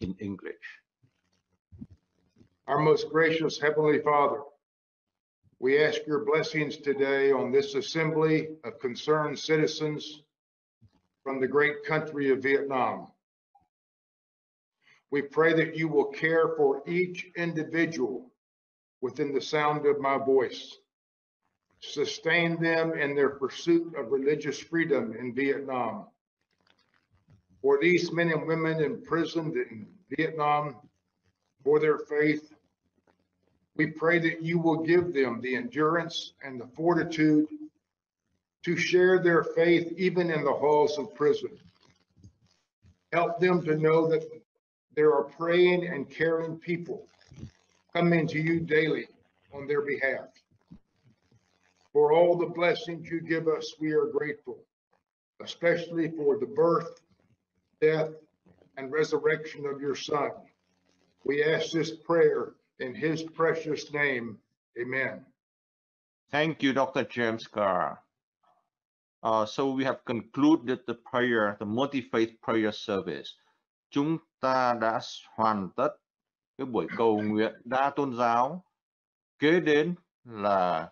in English. Our most gracious Heavenly Father, we ask your blessings today on this assembly of concerned citizens from the great country of Vietnam. We pray that you will care for each individual within the sound of my voice. Sustain them in their pursuit of religious freedom in Vietnam. For these men and women imprisoned in Vietnam for their faith, we pray that you will give them the endurance and the fortitude to share their faith even in the halls of prison. Help them to know that there are praying and caring people coming to you daily on their behalf. For all the blessings you give us, we are grateful, especially for the birth, death, and resurrection of your Son. We ask this prayer in his precious name. Amen. Thank you, Dr. James Carr. So we have concluded the prayer, the multi-faith prayer service. Chúng ta đã hoàn tất cái buổi cầu nguyện đa tôn giáo. Kế đến là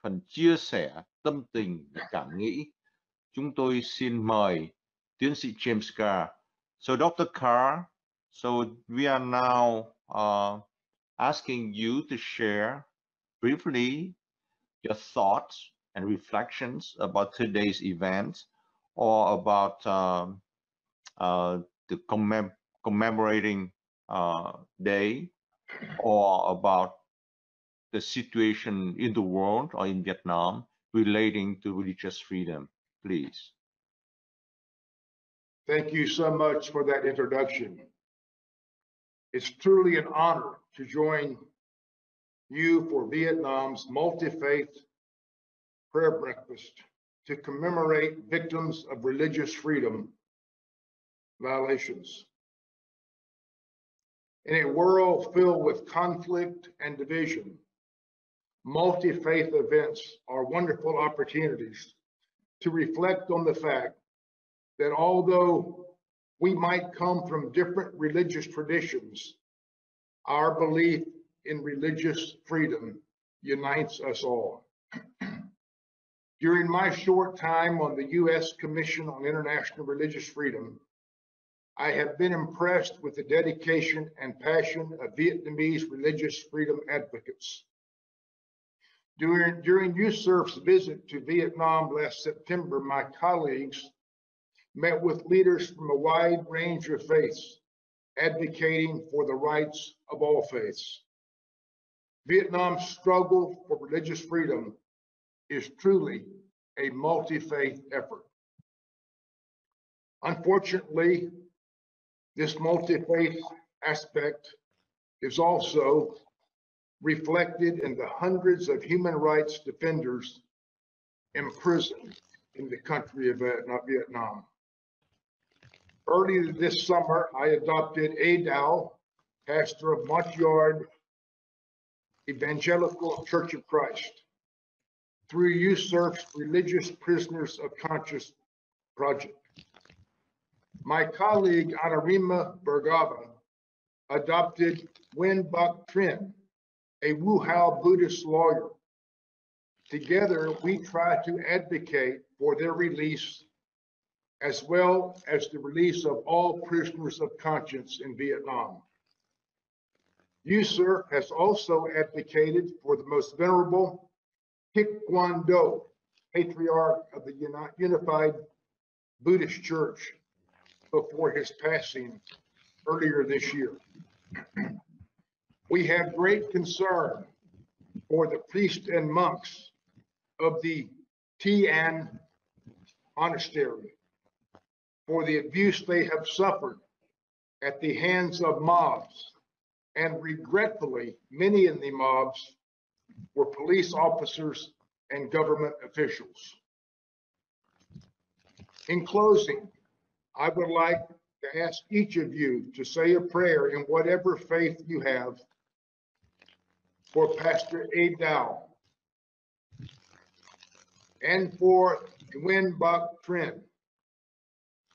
phần chia sẻ tâm tình và cảm nghĩ. Chúng tôi xin mời tiến sĩ James Carr. So Dr. Carr, so we are now asking you to share briefly your thoughts and reflections about today's events, or about the commemorating day, or about the situation in the world or in Vietnam relating to religious freedom, please. Thank you so much for that introduction. It's truly an honor to join you for Vietnam's multi-faith prayer breakfast to commemorate victims of religious freedom violations. In a world filled with conflict and division, multi-faith events are wonderful opportunities to reflect on the fact that although we might come from different religious traditions, our belief in religious freedom unites us all. During my short time on the U.S. Commission on International Religious Freedom, I have been impressed with the dedication and passion of Vietnamese religious freedom advocates. During USCIRF's visit to Vietnam last September, my colleagues met with leaders from a wide range of faiths, advocating for the rights of all faiths. Vietnam's struggle for religious freedom is truly a multi-faith effort. Unfortunately, this multi-faith aspect is also reflected in the hundreds of human rights defenders imprisoned in the country of Vietnam. Earlier this summer, I adopted Adao, pastor of Mont Yard Evangelical Church of Christ, through USCIRF's Religious Prisoners of Conscience project. My colleague Anarima Bergava adopted Nguyen Bach Trinh, a Wuhao Buddhist lawyer. Together, we try to advocate for their release, as well as the release of all prisoners of conscience in Vietnam. USCIRF has also advocated for the most venerable Thich Quan Do, patriarch of the Unified Buddhist Church, before his passing earlier this year. We have great concern for the priests and monks of the Tian Monastery, for the abuse they have suffered at the hands of mobs, and regretfully, many in the mobs were police officers and government officials. In closing, I would like to ask each of you to say a prayer in whatever faith you have for Pastor Adao and for Nguyen Bach Trinh,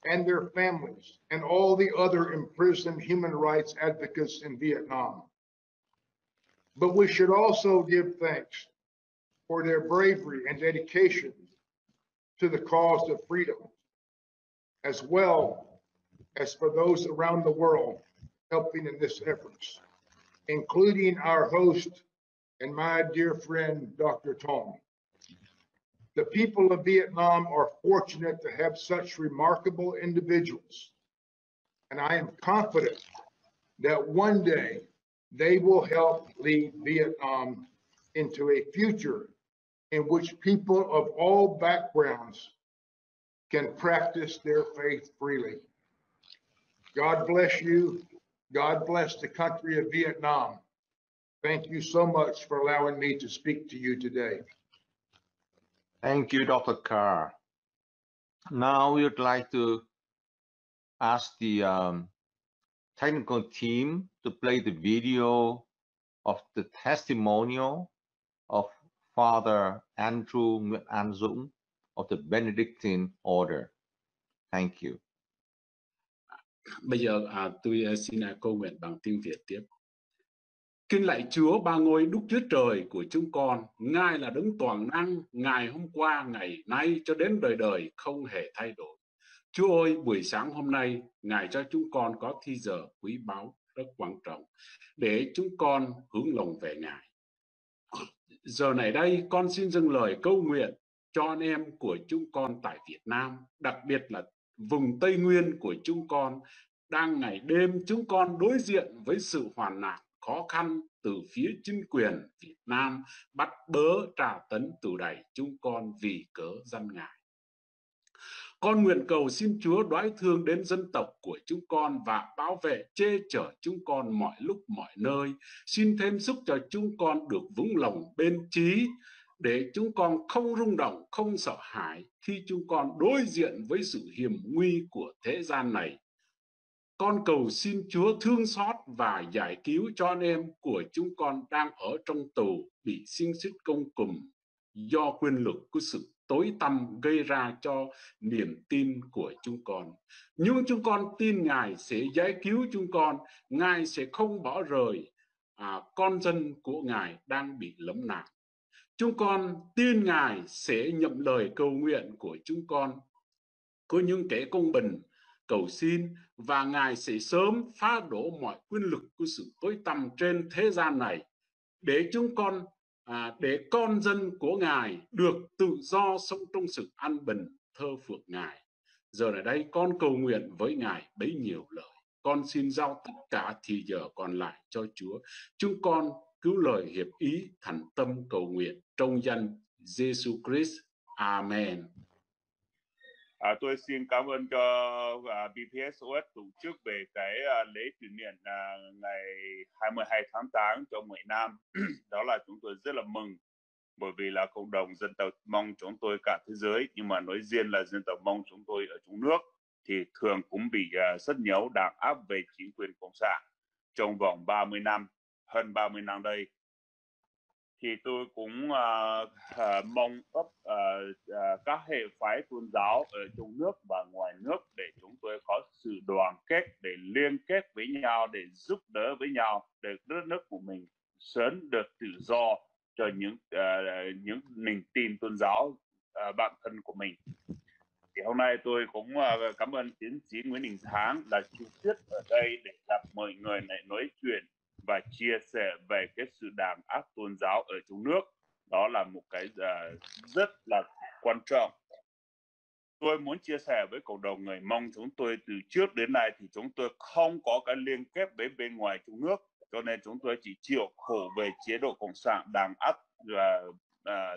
and their families and all the other imprisoned human rights advocates in Vietnam. But we should also give thanks for their bravery and dedication to the cause of freedom, as well as for those around the world helping in this effort, including our host and my dear friend, Dr. Tong. The people of Vietnam are fortunate to have such remarkable individuals, and I am confident that one day they will help lead Vietnam into a future in which people of all backgrounds can practice their faith freely. God bless you. God bless the country of Vietnam. Thank you so much for allowing me to speak to you today. Thank you, Dr. Carr. Now we would like to ask the technical team to play the video of the testimonial of Father Andrew Nguyễn An Dũng of the Benedictine Order. Thank you. Bây giờ tôi xin câu nguyện bằng tiếng Việt tiếp. Kính lạy Chúa ba ngôi Đức Chúa Trời của chúng con, Ngài là đấng toàn năng, Ngài hôm qua, ngày nay cho đến đời đời không hề thay đổi. Chúa ơi, buổi sáng hôm nay, Ngài cho chúng con có thi giờ quý báu rất quan trọng để chúng con hướng lòng về Ngài. Giờ này đây, con xin dâng lời câu nguyện cho anh em của chúng con tại Việt Nam, đặc biệt là vùng Tây Nguyên của chúng con, đang ngày đêm chúng con đối diện với sự hoạn nạn khó khăn từ phía chính quyền Việt Nam bắt bớ tra tấn tù đày chúng con vì cớ danh Ngài. Con nguyện cầu xin Chúa đoái thương đến dân tộc của chúng con và bảo vệ che chở chúng con mọi lúc mọi nơi. Xin thêm sức cho chúng con được vững lòng bên trí để chúng con không rung động, không sợ hãi khi chúng con đối diện với sự hiểm nguy của thế gian này. Con cầu xin Chúa thương xót và giải cứu cho anh em của chúng con đang ở trong tù bị sinh xích công cùm do quyền lực của sự tối tăm gây ra cho niềm tin của chúng con. Nhưng chúng con tin Ngài sẽ giải cứu chúng con, Ngài sẽ không bỏ rời con dân của Ngài đang bị lấm nạn. Chúng con tin Ngài sẽ nhậm lời cầu nguyện của chúng con. Có những kẻ công bình cầu xin và Ngài sẽ sớm phá đổ mọi quyền lực của sự tối tăm trên thế gian này để chúng con để con dân của Ngài được tự do sống trong sự an bình thờ phượng Ngài. Giờ này đây con cầu nguyện với Ngài bấy nhiều lời. Con xin giao tất cả thì giờ còn lại cho Chúa. Chúng con cứu lời hiệp ý thành tâm cầu nguyện trong danh Jesus Christ. Amen. Tôi xin cảm ơn cho BPSOS tổ chức về cái lễ kỷ niệm ngày 22 tháng 8 cho người Nam. Đó là chúng tôi rất là mừng bởi vì là cộng đồng dân tộc Mông chúng tôi cả thế giới, nhưng mà nói riêng là dân tộc Mông chúng tôi ở trong nước thì thường cũng bị rất nhiều đàn áp về chính quyền cộng sản trong vòng 30 năm, hơn 30 năm đây. Thì tôi cũng mong ước các hệ phái tôn giáo ở trong nước và ngoài nước để chúng tôi có sự đoàn kết, để liên kết với nhau, để giúp đỡ với nhau, để đất nước của mình sớm được tự do cho những niềm tin tôn giáo bản thân của mình. Thì hôm nay tôi cũng cảm ơn tiến sĩ Nguyễn Đình Thắng là trực tiếp ở đây để gặp mọi người này nói chuyện và chia sẻ về cái sự đàn áp tôn giáo ở trong nước. Đó là một cái rất là quan trọng. Tôi muốn chia sẻ với cộng đồng người Mông chúng tôi từ trước đến nay thì chúng tôi không có cái liên kết với bên ngoài trong nước, cho nên chúng tôi chỉ chịu khổ về chế độ cộng sản đàn áp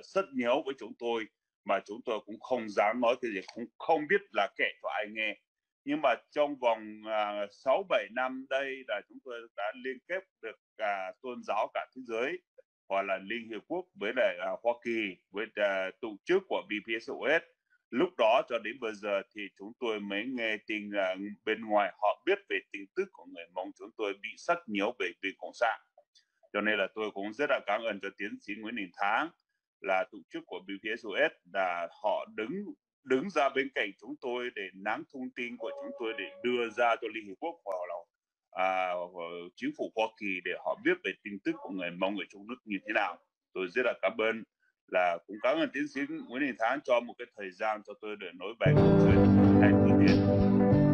rất nhiều với chúng tôi, mà chúng tôi cũng không dám nói cái gì, cũng không biết là kể cho ai nghe. Nhưng mà trong vòng 6-7 năm đây là chúng tôi đã liên kết được tôn giáo cả thế giới, hoặc là Liên Hiệp Quốc với lại Hoa Kỳ, với tổ chức của BPSOS. Lúc đó cho đến bây giờ thì chúng tôi mới nghe tin bên ngoài họ biết về tin tức của người Mông chúng tôi bị rất nhiều về bên cộng sản. Cho nên là tôi cũng rất là cảm ơn cho tiến sĩ Nguyễn Đình Thắng là tổ chức của BPSOS, là họ đứng đứng ra bên cạnh chúng tôi để nắm thông tin của chúng tôi để đưa ra cho Liên Hiệp Quốc hoặc là chính phủ Hoa Kỳ để họ biết về tin tức của người Mông ở trong nước như thế nào. Tôi rất là cảm ơn, là cũng cảm ơn tiến sĩ Nguyễn Đình Thắng cho một cái thời gian cho tôi để nói bài câu chuyện hay tự nhiên.